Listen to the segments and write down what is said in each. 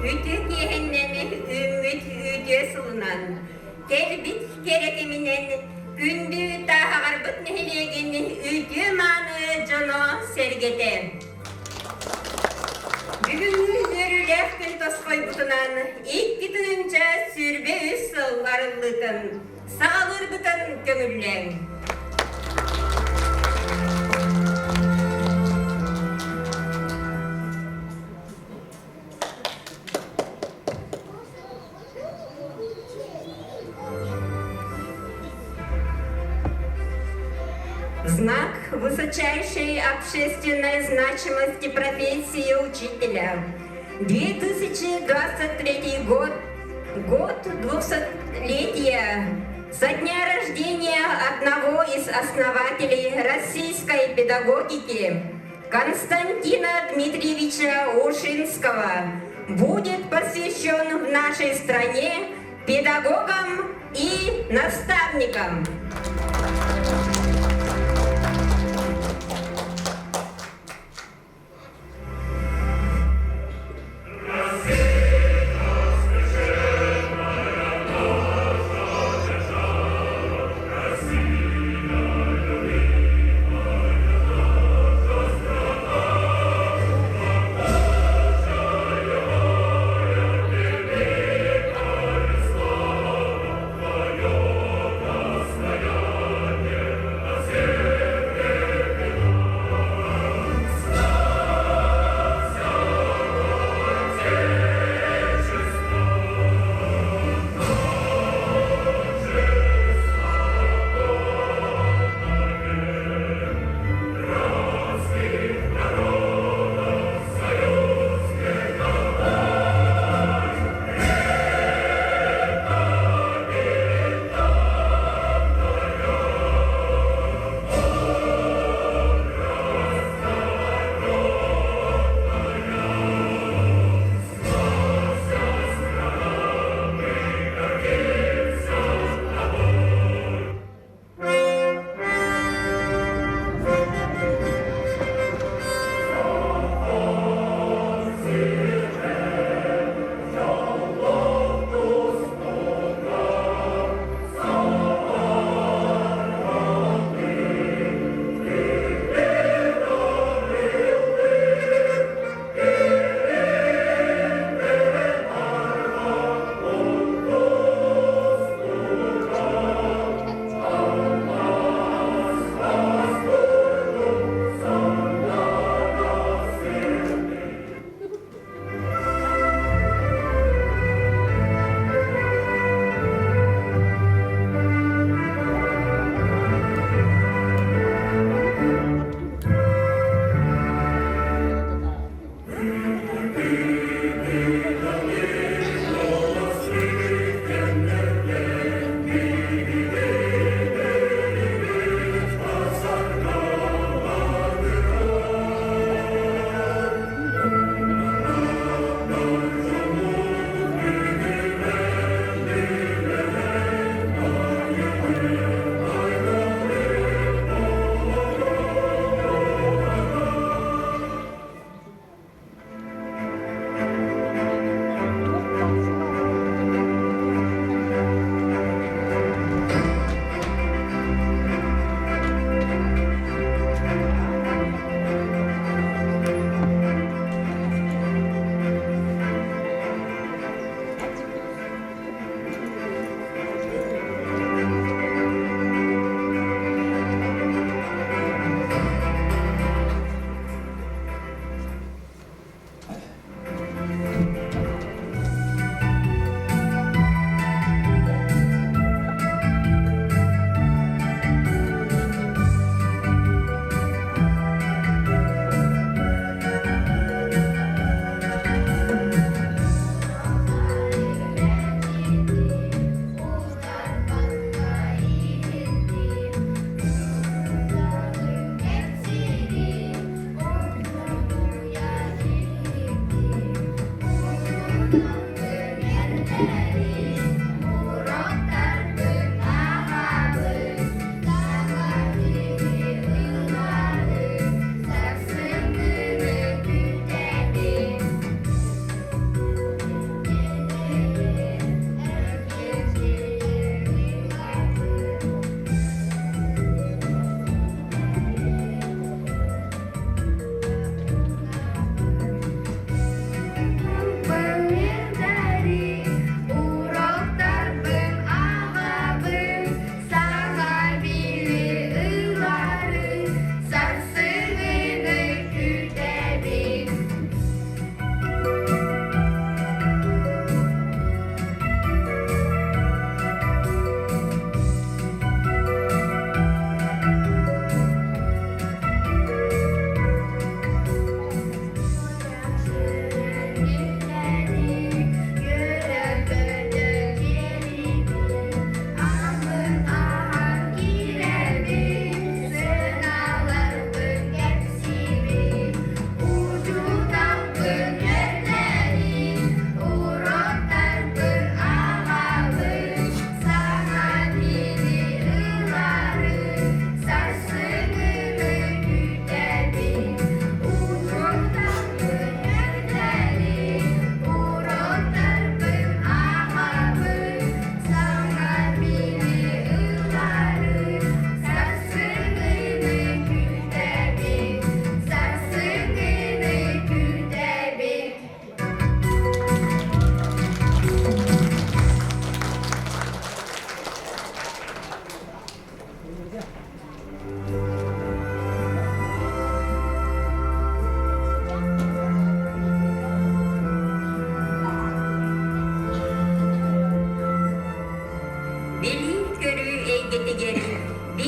ütü cehennemi ümmüt üdye sılınan, kelbit kerekiminen gündü taharbıt nehilegin ütü manı jono sergete. Бүгүн өрүлээх күн тоскойбутунан икки тыынча сүрбе үс сыл арыллытын, саалырбытын көңүллең. Знак высочайшей общественной значимости профессии учителя. 2023 год, год 200-летия со дня рождения одного из основателей российской педагогики Константина Дмитриевича Ушинского будет посвящен в нашей стране педагогам и наставникам.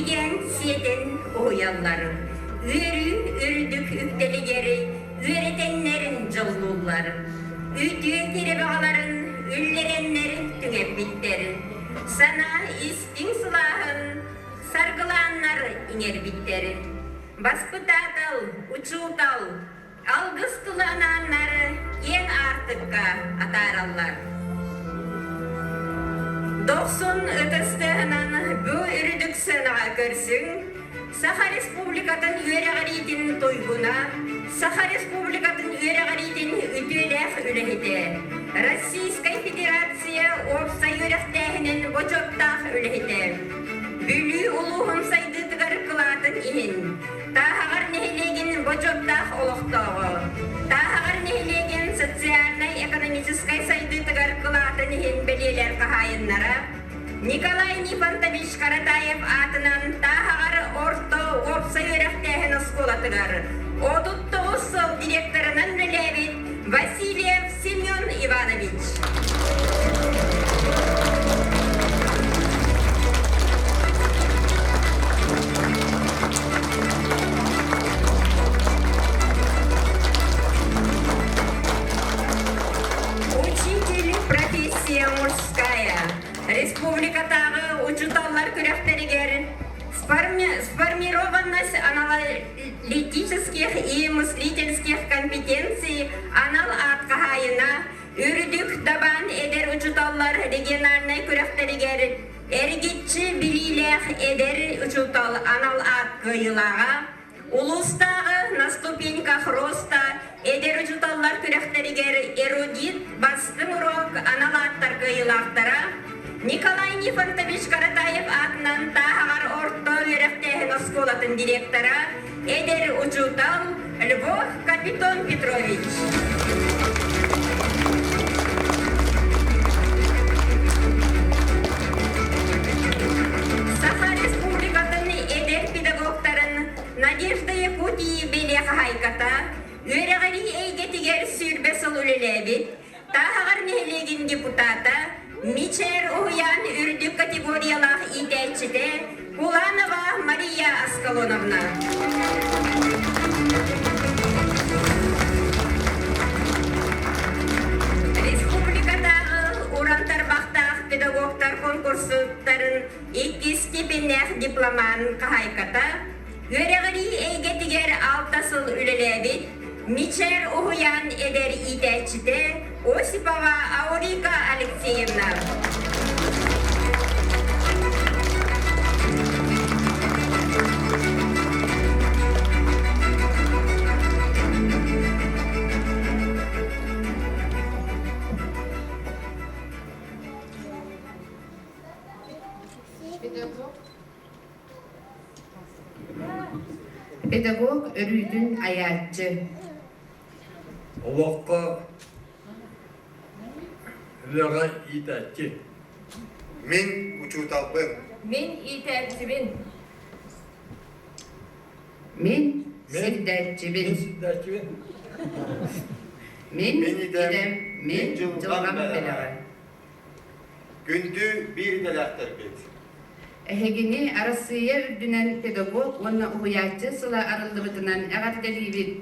Диген сиетен ояллар. Үрі үрдік үктелігері, үретеннерін жоллулар. Үтіе кере бағаларын, үллереннерін түгеп биттері. Сана истің сылағын, саргыланнар иңер биттері. Баспытатал, учутал, алгыстылананнары ең артыққа атараллар. 90 ытыстығынан бұ үрдік сынаға көрсің, Саха Республикатын үйерағаритін тойгуна, Саха Республикатын үйерағаритін үтеләқ үләхеті. Российская Федерация опса үйерәқтәхінен бочоптақ үләхеті. Бүлі ұлуғын сайды тұғар қылатын иін. Тағағар нәхелеген бочоптақ олықтағы. Тағағар нәхелеген социально-экономическай сайды тұғар қылатын иін бәлелер қағайыннара. Николай Нифонтович Каратаев атынан тағағар орто опса үйерәқтәхін ұсколатығар. Одутты ұсыл директорынан біләбет Васильев Семен Иванович. Учитель профессия мужская. Республикатағы учуталлар күрәхтәрігер сформированность аналитических и мыслительских компетенций анал атқағайына үрдік дабан эдер учуталлар региональный күрәхтәрігер әргетші біліләқ эдер учутал анал атқайылаға улустағы на ступеньках роста эдер учуталлар күрәхтәрігер эрудит бастың урок анал аттарқайылақтара Николай Нифонтович Каратаев атынан тағар орто үйрәқтәхін осколатын директора Эдер учутал Львов Капитон Петрович. Саха Республикатын Эдер педагогтарын Надежда Якутии Белех Хайката үйрәғари әйгетігер сүрбесіл үлеләбет тағар нәлеген депутата Мичер Уян үрдік категориялах итәтчіде Куланова Мария Аскалоновна. Республикадағы урантарбақтақ педагогтар конкурсыттарын 2 степеннәқ дипломан қағайката, өрәғыри әйгетігер алтасыл үлеләбет, Мичер Уян эдер итәтчіде Осипова Аурика Алексеевна. Pedagog өрүйдің аятчы. Олаққа үліға итәтчі. Мен учуталбын. Мен итәтчібін. Мен сирдәтчібін. Мен идем. Мен жылғам белеғай. Күнді бір дәләқтір бет. Әхегені арасыя үрдінен педагог, онна ұғыятчы сыла арылдыбытынан әғаттәлі бет.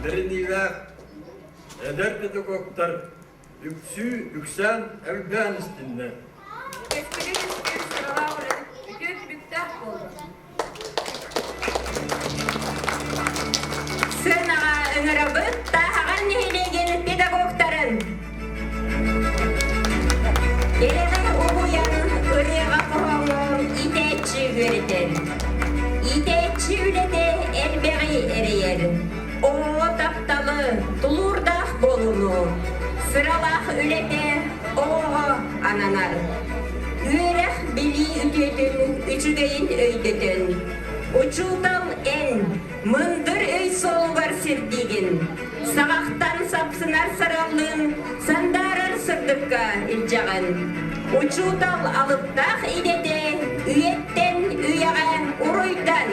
Дәрінівәк әдәр педагогтар үксән әлбән істінді. Сынаға үңірабыт тағаған нәйлеген педагогтарын. Ерегі ұғуян үріға қоғауын итәтчі өретін. Итәтчі үлеті әлбәғи әрейер. Оғы тапталы тұлурдақ болуну. Сыралақ үлеті оғы ананар. Үйрәқ білі үтетін, үчігейін өйдетін. Учутал ән, мындыр өй солу бар сірдеген. Сағақтан сапсынар саралын, сандарар сырдыққа үлжаған. Учутал алыптақ идеті, үйеттен үйаға ұройдан.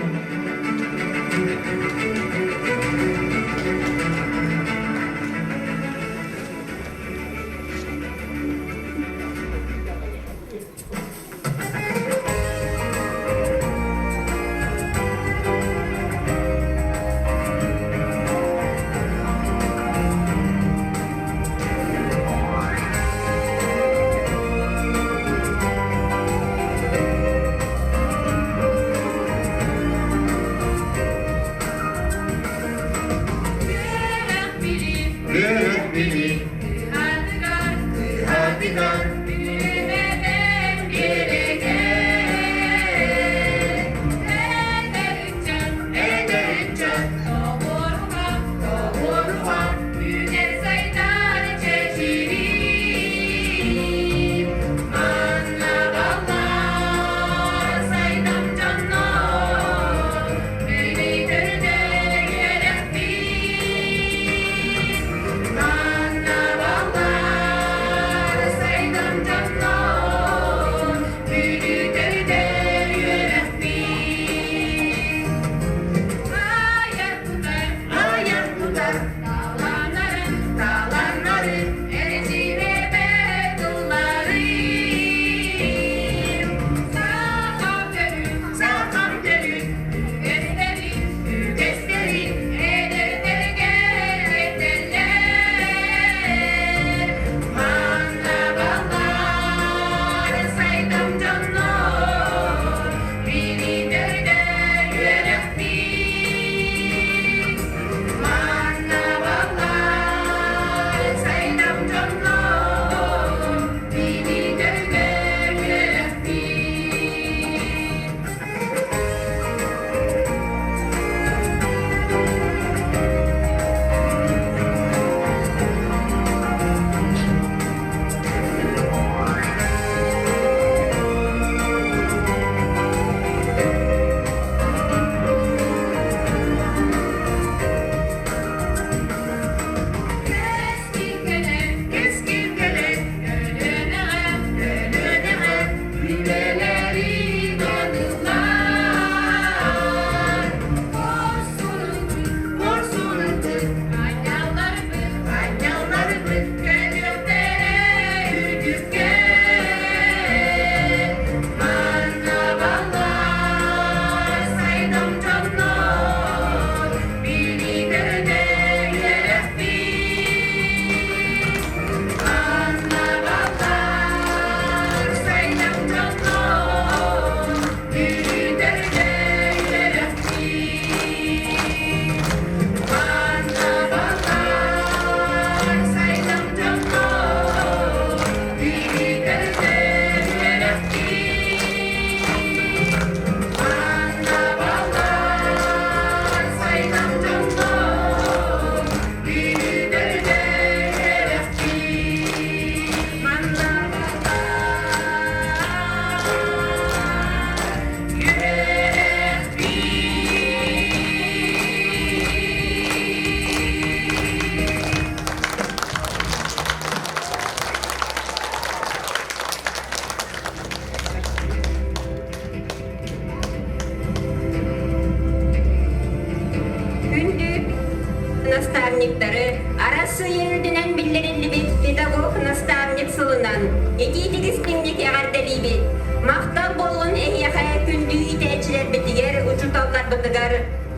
nastavniktары Arasıya ödünen bildirildi bir pedagog nastavnik sılından 7-8 günlük eğerdeli bir Maqtal bolun ehyaha kündü iteçiler bitiger, uçutallar bitigar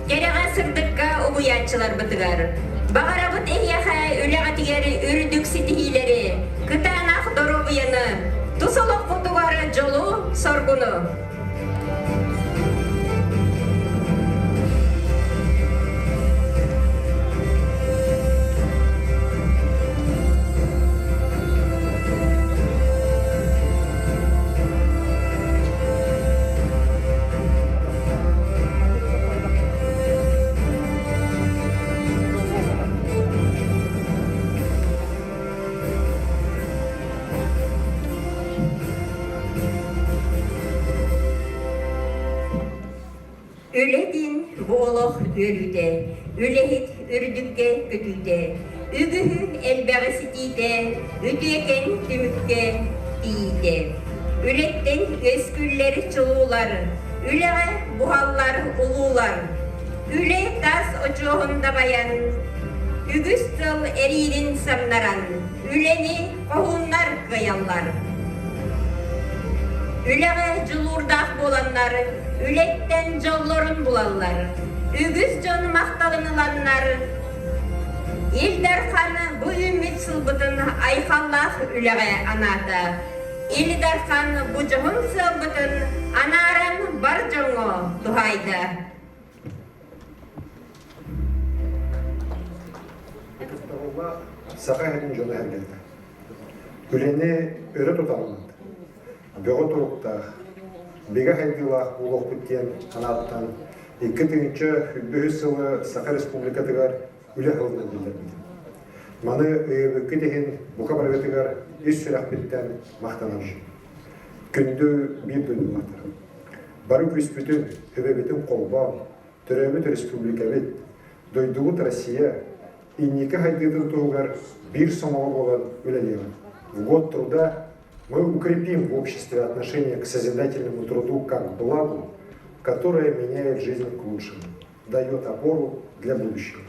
Gereğe sırdıkka ubuyatçılar bitigar Bağarabıt ehyaha öleğatiger ürdük sitihileri Kıtanak dorobiyanı Tusoluk kutugarı jolu sorgunu Üledin boğuluq ölüde, ülehit ürdükке kötüde, ügühü elbeğisitide, üdüyeken tümükke diyide. Ületten özgürleri çuluğlar, üleğe buhallar ulular, üle tas ocuğunda bayan, ügüs tıl eririn samnaran, üleni kohunlar kıyallar. Üleğe culurdak bolanlar, ületten jolların bulanlar, ügüs jonu maktalınılanlar, İldarxanı bu ümit sılbıtın ayxallaq üleğe anata, İldarxanı bu johun sılbıtın anaran bar jongo duhayda. Sağa hedin jonu her geldi. Üleni öre tutalım. Böğü turukta, Bega Haygıla Улох Бүттен Канаттан 2-нче Хүббүһү сылы Саха Республикатыгар үле хылын билдирди. Маны өйөбөккө деген бука барбетыгар үс сүрәхбиттен мактанам. Күндү бир дөнүлатыр. Бары күспүтүн өбөбөтүн колбан, төрөбөт республикабит, дойдугут Россия, инники хайдыдын тугар бир сомол болан үлелер. В год труда мы укрепим в обществе отношение к созидательному труду как к благу, которое меняет жизнь к лучшему, дает опору для будущего.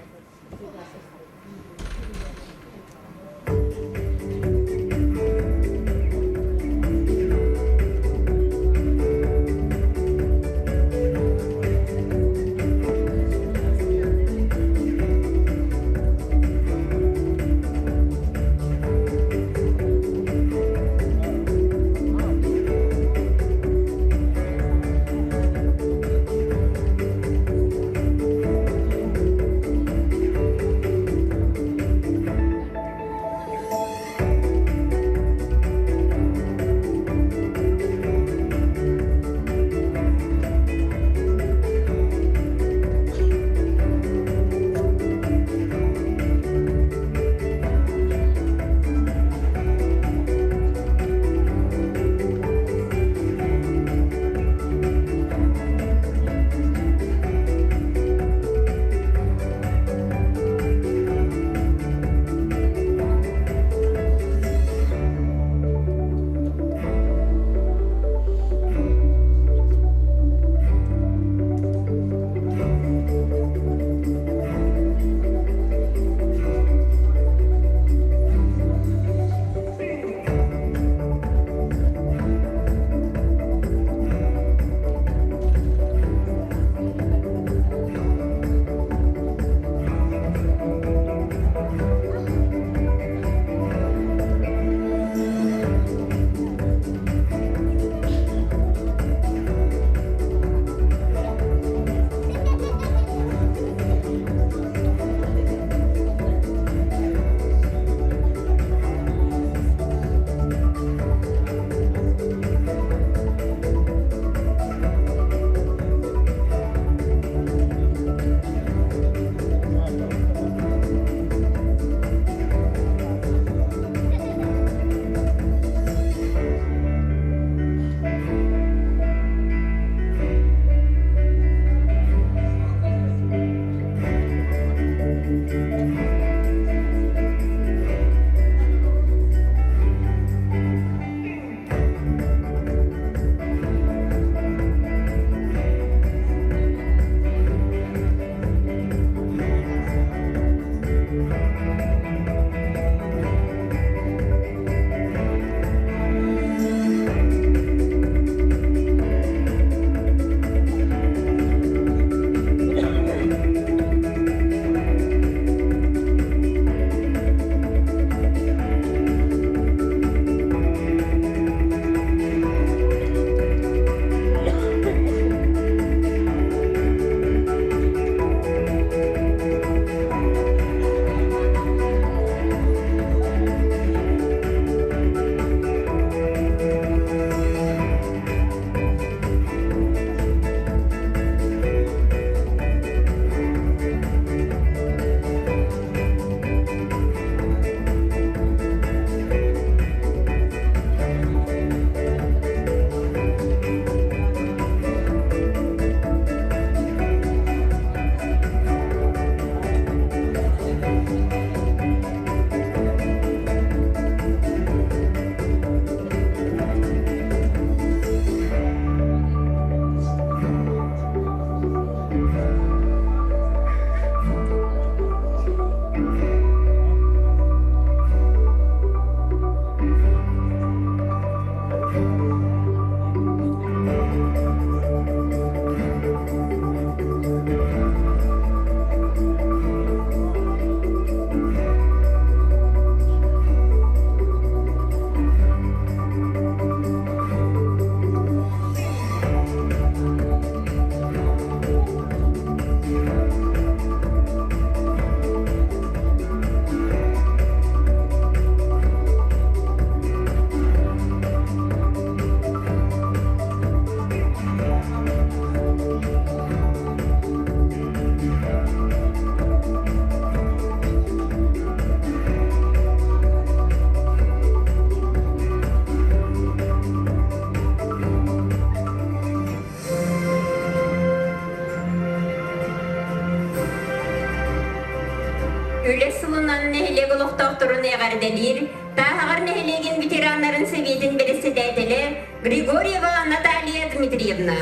üle sılınan nehle gılık doktorun eğerdelir, tahağır nehlegin veteranların seviyedin birisi dedeli, Grigorieva Natalia Dmitrievna.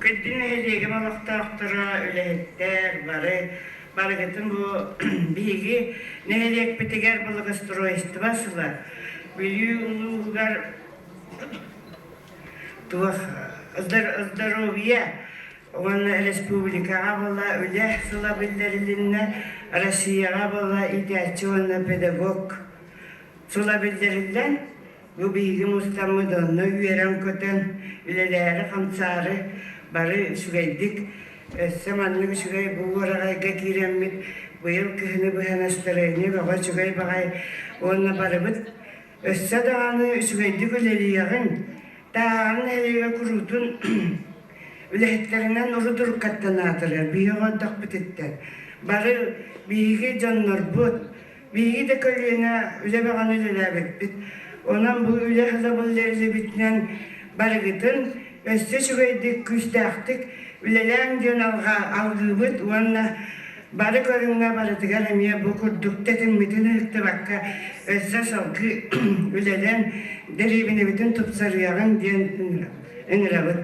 Köddün hediyege malaktaaqtıra ülehetler bары gıtın bu bigi ne hediyek bitiger bulugastırı istivasıla biliyu uluğugar tuğak ızdaroviya ona respublikaga bala üle sıla bildirilinne Rusiyaga bala ideatçı ona pedagog sıla bildirilen bu bigi mustamıdonnu üyeren köten üleleri kamsarı bari sügeydik zamanlık sügey bu varagayga kiremit bu yıl kihini bu henastarayını baba sügey bagay onunla barabıt össe dağını sügeydik üleri yağın dağını heliye kurutun ülehetlerinden urudur kattan atırlar bir yağın takbıtıttan bari bigi canlar bu bigi de köylüğüne üle bağını üleler bit onan bu üle hızabıllarıyla bitinen bari gıtın öste sügeydik küstahtık Ülelen diyon algıbıt, onunla barı körünge barı tıgaramiye bu kurduk tetin bütün hıktı bakka össe salgı ülelen deribini bütün tupsarıyağın diyen ınırabıt.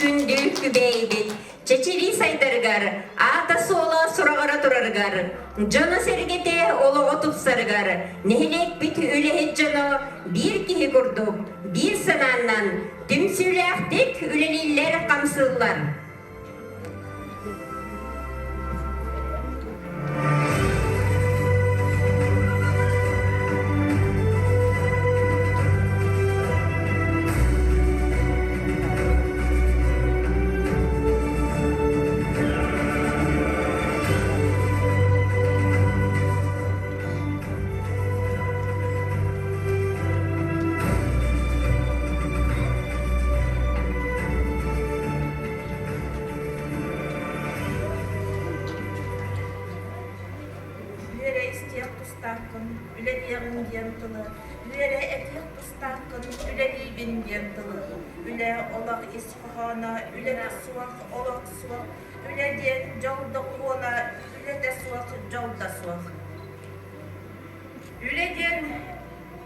gündük kübeybit. Çeçili saydargar, ata sola suragara turargar. Jana sergete olo otup sargar. Nehlek bit ülehet jana bir kihi kurduk. Bir sanandan tüm sülahtek üleliler kamsıllar. Lüere isteyek pıstakkın, üleliyeğin diyentılı. Lüere etiyek pıstakkın, üleliyibin diyentılı. Üle olak isfahana, üle de suak, olak suak. Üle diyen jolda kuola, üle de suak, jolda suak. Üleden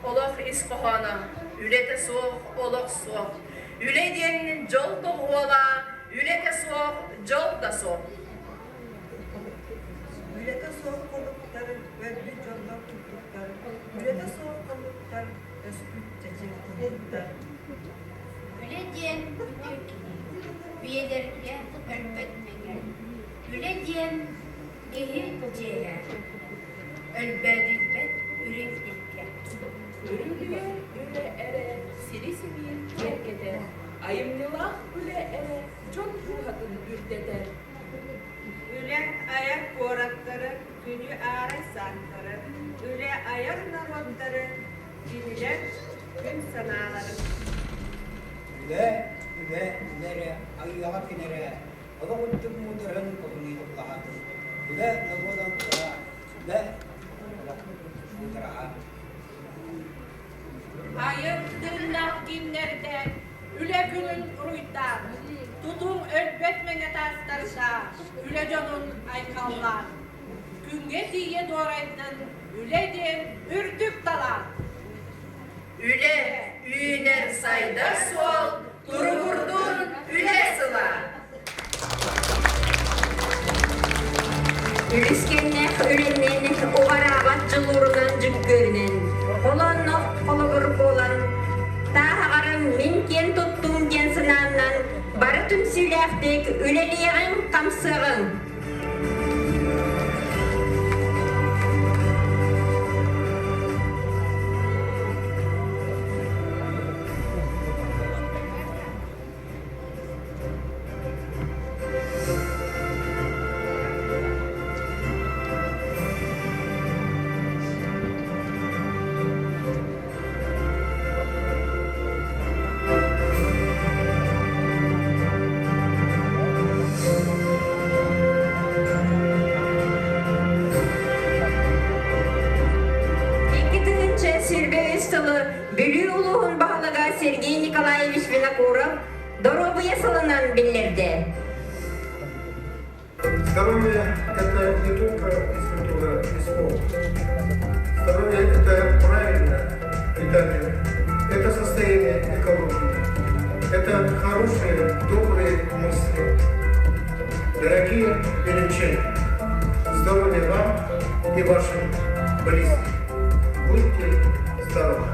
olak isfahana, ülete soğuk olak soğuk. Üleden jol da ola, ülete soğuk, jol da soğuk. Ülede soğuk olukları, verdi jolda tuttukları. Ülede soğuk olukları, özgür çeçekleri. Ülediyen büyük, üyelerine ölbetmeyen. Ülediyen gehi ceğer, ölbedilbet üretlikken. Ürülüye üle ere, siri siri terk eder. Ayımlılar üle ere, çok ruhatın ürdeder. Üle ayak borakları, günü ağrı sanları. Üle ayak narvatları, günüler gün sanaları. nere ayyaga pinere oda kuntum mudaran kuni Allah ila nabodan la mudara Ayıktırnak günlerde, üle günün uytar. Tutun ölbetmene tastarsa, üle canın aykallar. Günge diye doğraydın, üle den ürdük dalar. Üle üyüner sayda sol, duru vurdun üle sıla. Ülüskennek ölennek ovaragat jılurundan jük görünen. Kolonnoq kologur bolan. Tahagarın min ken tuttum ken sınandan. Barı tüm sülahtek üleliğin kamsığın. Bülü uluğun bağlığa Sergey Nikolaevich Vinokurov Доробуя салынан билерде. Здоровье – это не только физкультура и спорт. Здоровье – это правильное питание, это состояние экологии, это хорошие, добрые мысли. Дорогие беленчане, здоровья вам и вашим близким. Будьте здоровы!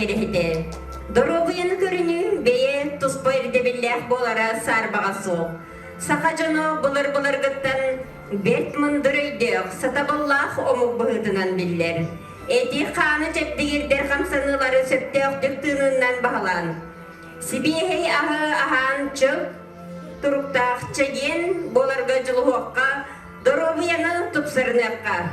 gerehide. Dorobuyan körünü beye tuspa erdebilleh bolara sarbağa soğuk. Sakajono bular gıttan bet mındırıydık, sataballah omuk bıhıdınan biller. Eti kanı çepdigirder kamsanıları söpteok düktüğününden bahalan. Sibihey ahı ahan çık, turuktağ çegin bolarga jılıhuakka, dorobuyanı tupsarınakka.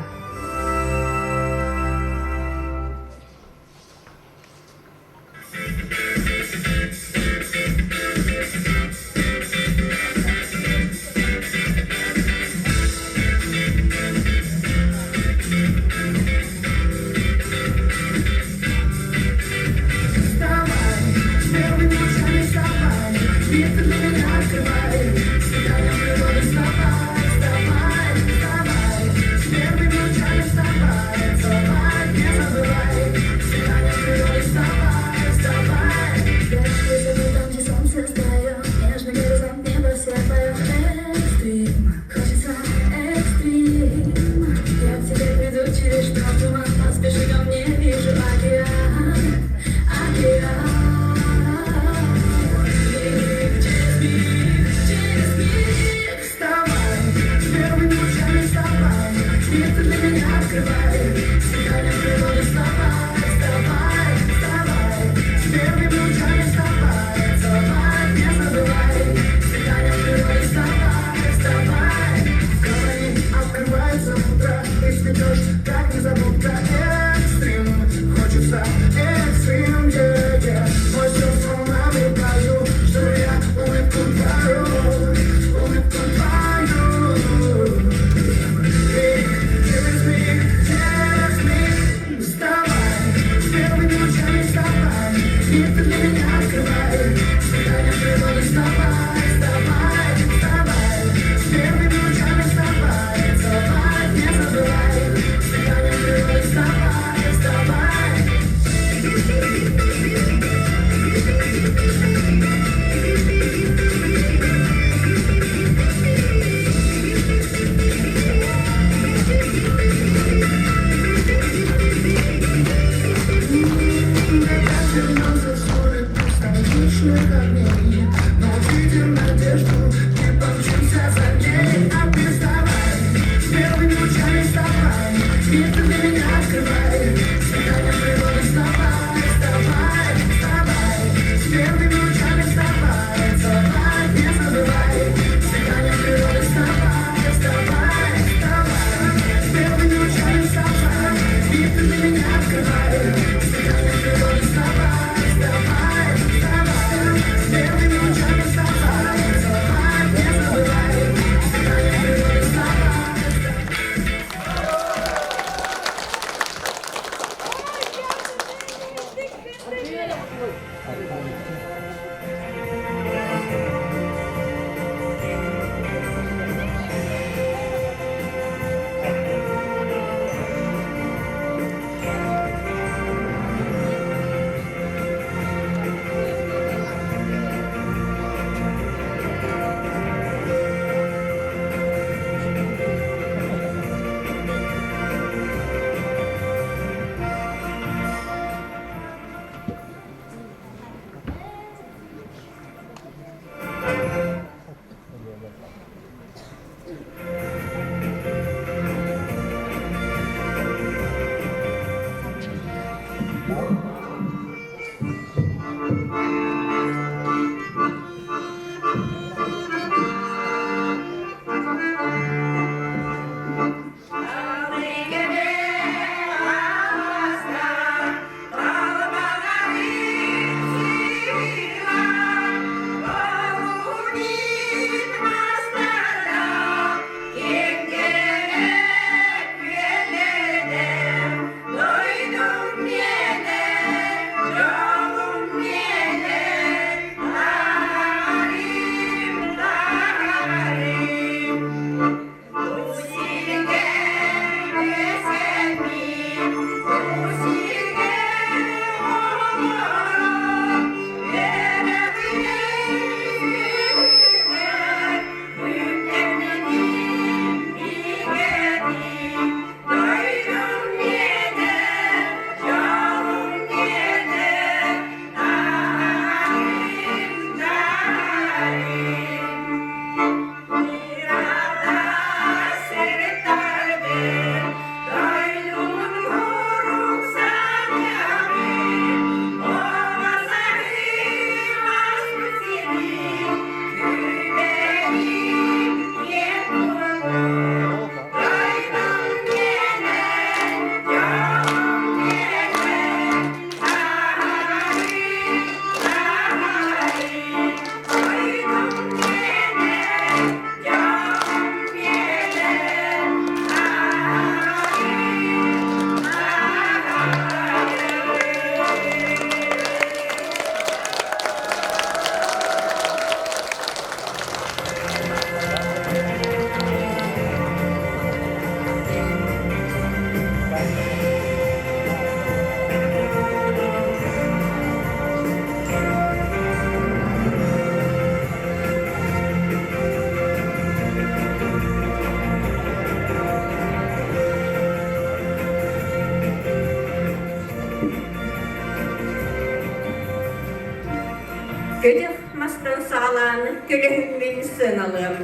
Gödük mastın sağlağını kölehümün sığınalım.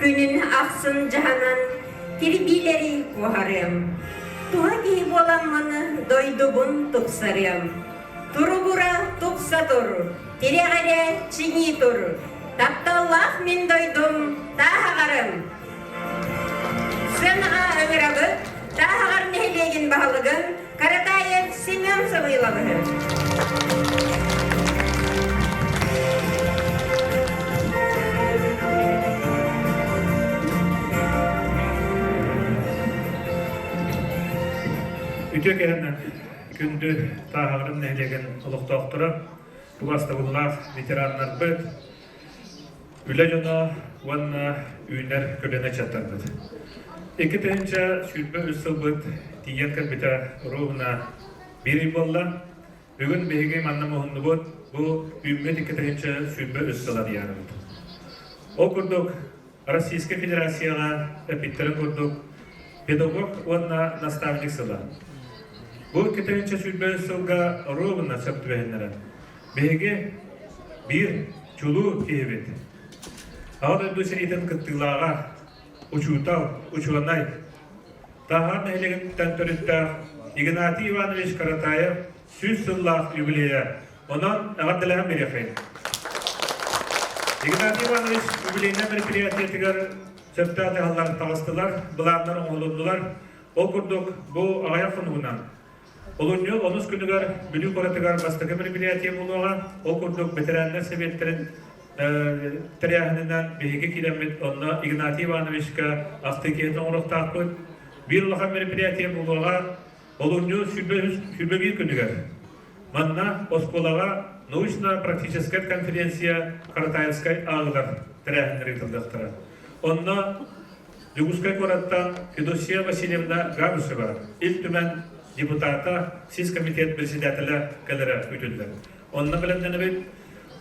Günün aksın cahanan kirbileri kuharım. Tuha giyip olanmanı doydubun tuksarım. Turu bura tuksa tur, tiregere çini tur. Taptallah min doydum, tahagarım. Sığınağa ömürabı, tahagar nehlegin bahalıgın, Karatayev Semyon Savıylavı. Ütü gelenden gündü tahagarım nehlegen oluk doktora, bu astagullah veteranlar böt, üle jona, vanna, üyner kölene çattardı. İki tönce sülbe üssü böt, diyen karbita ruhuna bir bolla, bugün behege manna mohundu böt, bu ümmet iki tönce sülbe üssüler yarıldı. O kurduk, Российская Федерацияға эпиттерін курдук, педагог онна наставник сыла. Бұл кетенче сүлбе сылга ровна сөптүбәһеннәрен. Беге bir чулу кебет. Ағады дөсеритен кыттылаға учутал, учуанай. Тағар нәйлеген тәнтөріттәқ Игнатий Иванович Каратаев сүз сыллақ юбилея. Онан ағаддылаған береқейн. Игнатий Иванович юбилейна мероприятиятыгар сөптәді аллар тағыстылар, бұларнар оңылындылар. Ол күрдік бұл ағая фунуынан. Олуньо онус күнігар бүлі қоратыгар бастығы мероприятия болуға, ол күрдік ветерандар себеттерін тәряғынынан бейге келемет, онна Игнатий Ивановичка ақтыкетін оңырықтақ көт. Bir ұлақан мероприятия болуға, олуньо сүрбе бір күнігар. Манна Осколаға научно-практическая конференция Каратаевской ағылар тәрәғындар етілдіқтіра. Онна Югускай кораттан Федосия Васильевна Габусова, ил-түмен депутата, сіз комитет председателі кәлірі өтілді. Онна білімдені бет,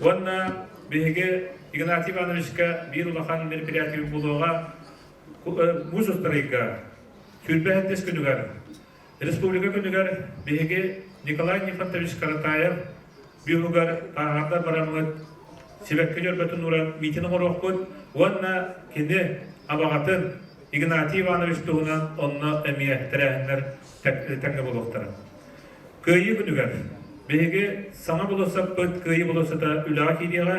онна бейге Игнатий Ивановичка бір ұлақан мероприятия болуға мұз ұстарыға, сүрбәхеттес күнігар, республика күнігар бейге Николай Нифонтович Каратаев бүйугар тағардар барамыд себекке жөрбетін ұран митінің ұрық онна кенде абағатын Игнатий Иванович туғынан онна әмия тәрәхіндер тәңгі болуқтары. Көйі күнігер, бейге саңа болысып бұд көйі болысы да үліға кейдеға,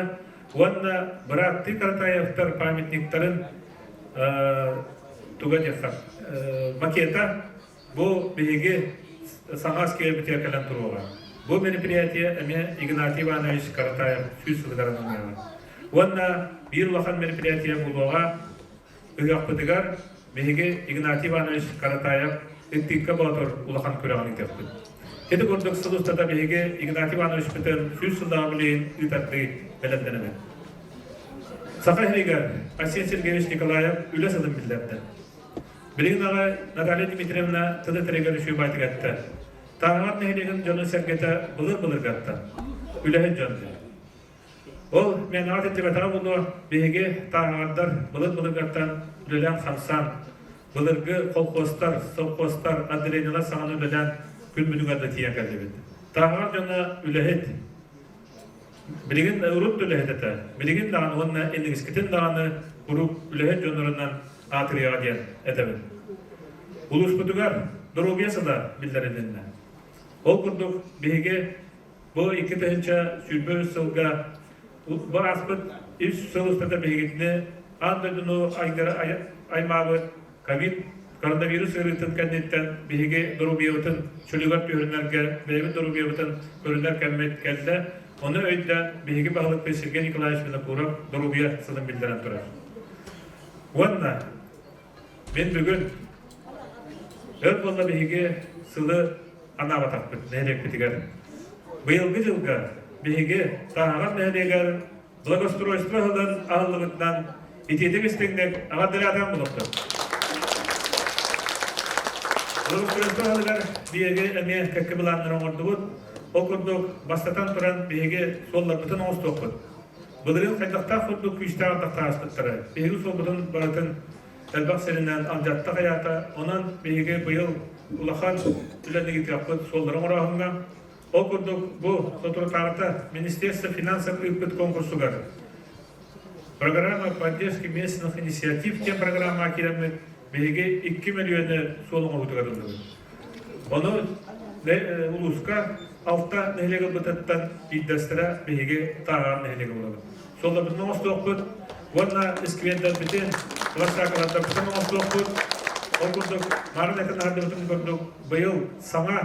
онна бұратты Каратаевтар памятниктарын туға декқа. Макета бұл бейге саңа аскер бітер кәлін тұруға. Бұл мероприятие әме Игнатий Иванович Каратаев сөз сылдарының яға. Онна бір ұлақан мероприятие болуға үгіқ бұтығар бейге Игнатий Иванович Каратаев үттікке болатыр ұлақан көріған етепті. Еді көрдік сыл ұстата бейге Игнатий Иванович бұтын сөз сылдағы білейін үтәтті бәлемденімі. Сақа херегер Арсен Сергеевич Николаев үлі сылым білдерді. Білігін аға Наталья Дмитриевна тылы тірегер үші байтық әтті. Тағар нәйлеген жоны сәргеті бұлыр-бұлыр қатты. Үләхін жонды. Ол мен ағат етті бәтіға бұлы бейге тағардар бұлыр-бұлыр қаттан үлелен қамсан, бұлырғы қолқостар, соққостар, адреналар саңын үлелен күн мүнігарды тия кәлді беді. Тағар жоны үләхет. Білігін ұрып үләхет әті. Білігін дағаны онына енігіскетін дағаны ұрып үләхет жонырынан атырыға ден әтәбін. Улус бұтығар дұрубиясыда білдерінінна. Ол күрдік бейге бұл екі тәхінші сүрбі сылға бұл аспыт үш сыл ұстата бейгетіне андырдыну аймағы ковид коронавирус ұрытын кәнеттен бейге дұрубиявытын шөлігар көрінерге бейбі дұрубиявытын көрінер кәммет кәлді. Оны өйден бейге бағылық Сергей Николаевич Винокуров дұрубия сылын білдерін тұрар. Онна мен бүгін өт болна бейге сылы анабатақ бүт, нәлек бітігер. Бұйылғы жылға бейге тағағат нәлегер благоустройство ғылын ағылығытынан ететік істеңдек ағадыры адам болықты. Благоустройство ғылығар бейге әме кәккі бұланын оңырды бұд, оқырдық бастатан тұран бейге соллар бұтын оңыз тоқпыд. Бұлырын қайдақтақ құддық күштағын тақта аспыттары. Бейге сол бұтын баратын әлбақ сәрінен андатта қаята, онан бейге бұйыл улахан үләнегі тяппыд солдарын орағынға, Okurduk bu Sotrotarta Министерство финансов выпад конкурсу гар. Программа поддержки местных инициатив, тем программа акирамы беге 2 миллионы солуңа утыгарылды. Оны улуска алта нелеге бытаттан иддастыра беге тағар нелеге болады. Солда бүтін оңыстуқпыт, онна исквендер бітен, ласақаларда бүтін оңыстуқпыт, окурдuk марын әкін арды бүтін көрдік, бұйыл саңа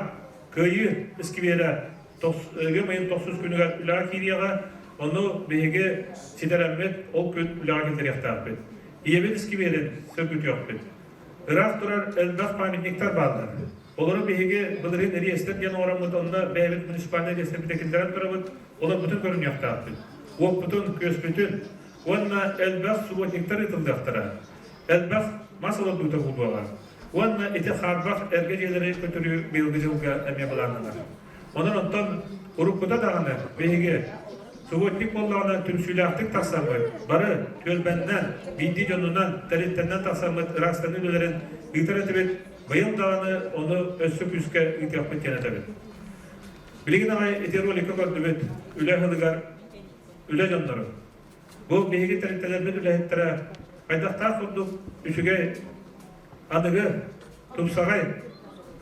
көйі исквері 9 күніға үліға кейдеға, оны беге сидерәмет ол күн үліға келдер яқтағып. Иебет искверен сөкіт yoqпет. Irak тұрар әлбәқ памятниктар балдар. Олары беге бұлырын әрестер ден орамыд, онда бәйбет муниципалны әрестер бітекіндерін тұрабыд, олар бүтін көрін яқтағып. Оқ бүтін, көз бүтін. Онна әлбәқ субботниктар етілдіқтіра. Әлбәқ масалы бұйты бұлбаға. Онна еті қарбақ әрге желері көтірі белгі жылға әме бұланыңар. Онын онтан ұрықпыда дағаны беге субботник боллағына түмсүйләқтік тақсамы, бары төлбәннен, бинди жонунан, тәлеттеннен тақсамы Иракстан үлелерін ұйтыр әтібет, бұйыл дағаны оны өссі күске ұйтық біткен әтібет. Білеген ағай етер роликі көрді бет, үлі ғылығар, үлі жонлары. Бұл бейге тәлеттелермен үлі әттірі, қайдақтақ құрдық үшіге анығы тұмсағай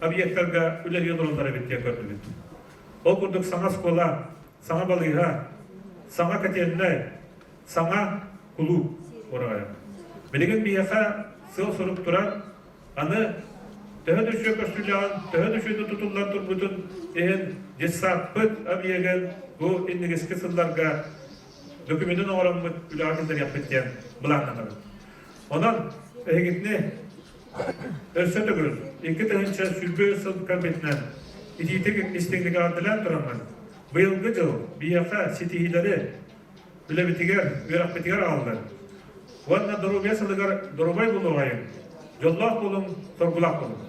объекттарға үлі жонлары бетте көрді бет. Ол құрдық саңа скола, саңа балыға, саңа кәтеніне, саңа құлу орағая. Білеген бияқа сыл сұрып тұрар, аны төхі дүші көстіліған, төхі дүшіні тұтылдан тұрбытын ең жесақпыт әбиеген бұл еннігескі сылларға документін орамыд үлі ағылдар яппеттен бұлағынағыр. Онан әйгетіне өрсі түгір, 2 тәңінші сүлбі сыл кәмбетінен итетік істеңдігі ардылан тұрамын. Быйылғы жыл бияқа сетихилері үлебетігер, үйрақпетігер алды. Онна дұрубия сылығар дұрубай болу ғайын. Жоллақ болың, соргулақ болың.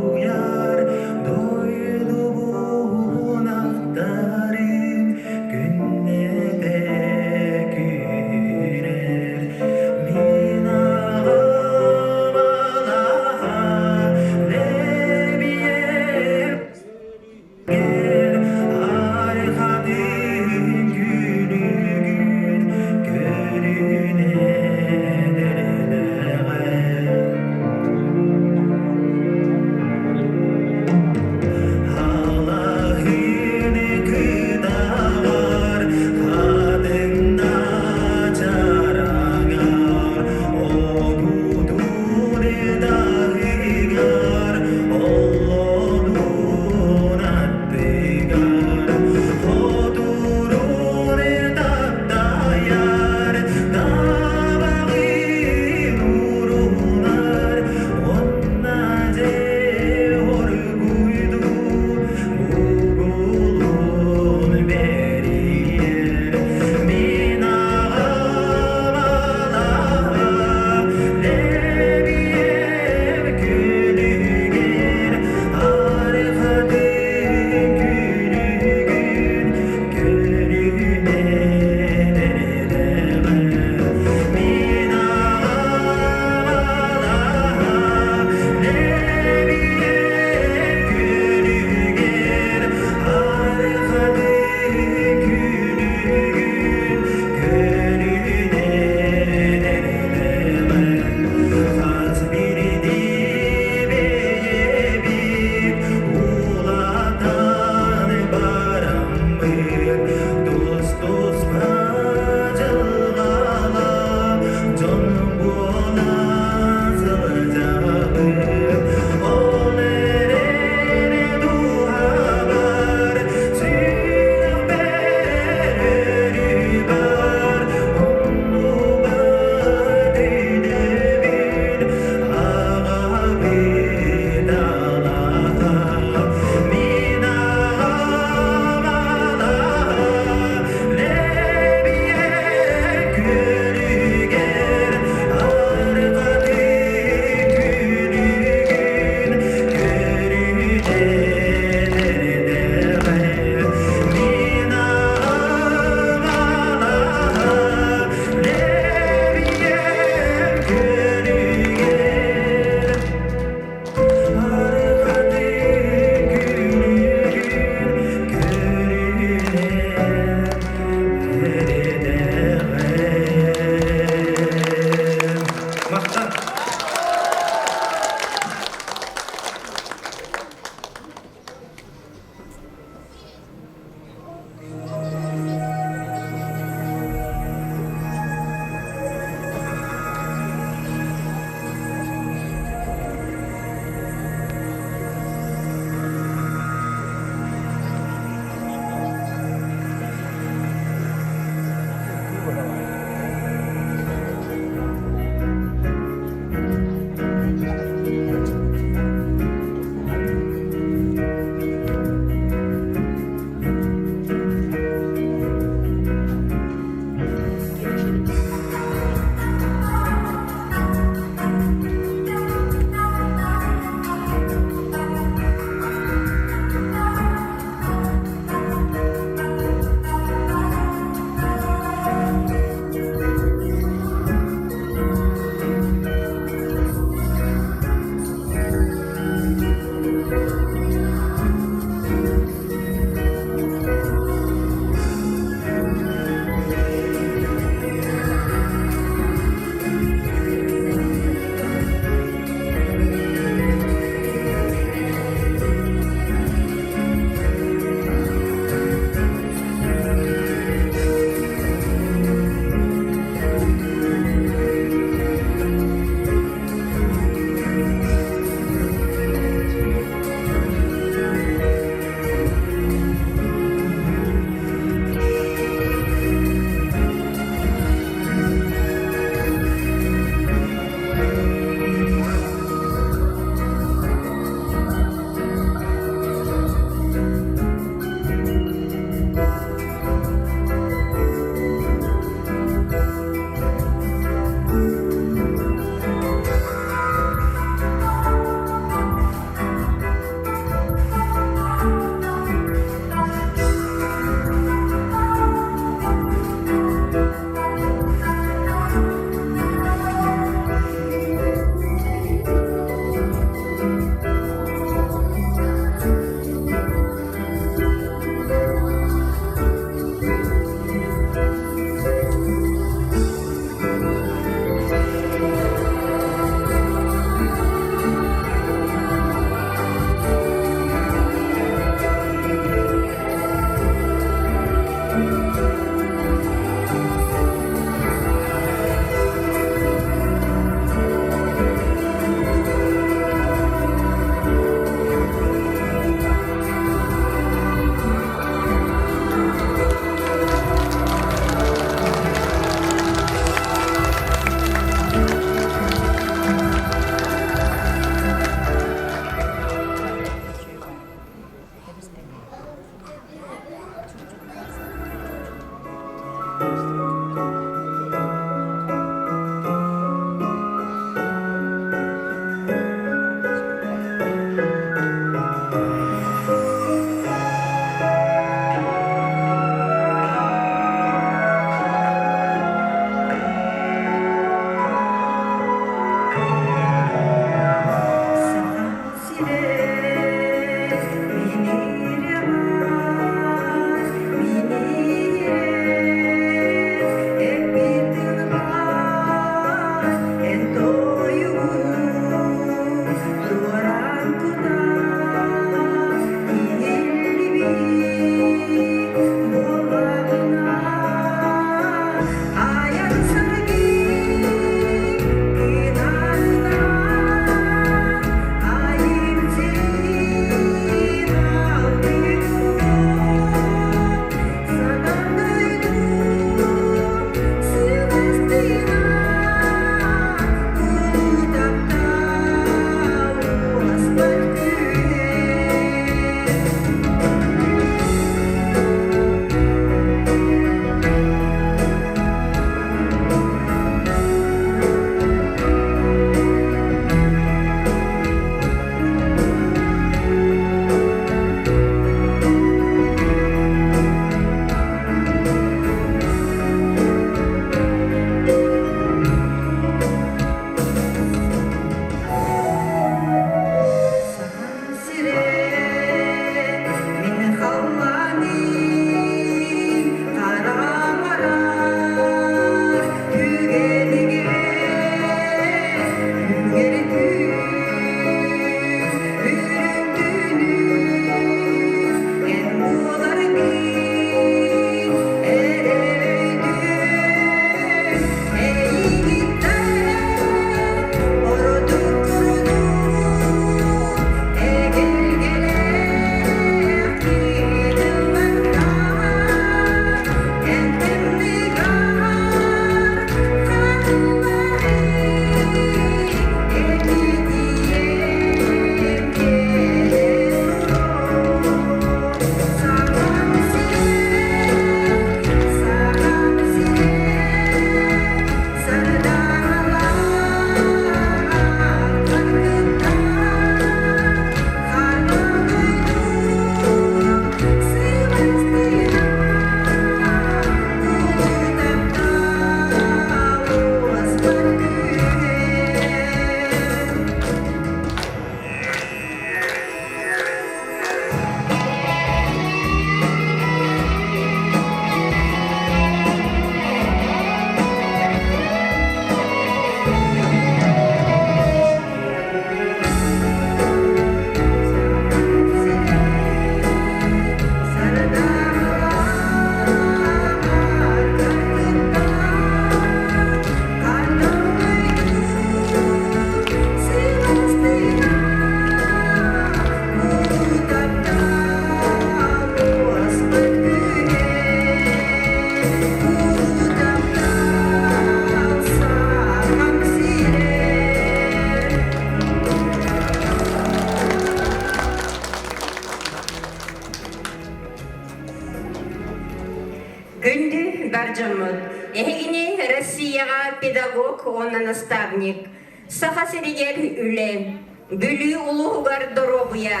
Gündü Баржамыт. Эгини Россияга педагог, онна наставник. Саха серегер үле. Бүлü улугар доробуя.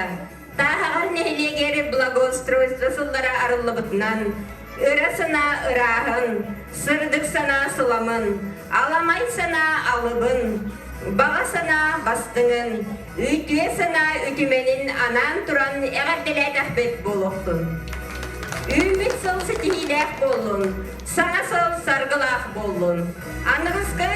Тахагар нехлегер благоустройство сыллара арылыбытнан. Ырасына ырахын, сырдык сана сыламын, аламай сана алыбын, баға сана бастыңын, үйтуе сана үтіменін анан туран әғарделәт әхбет болуқтын. Үміт сол сетихиләк болын, саңа сол саргылақ болын. Анығызғы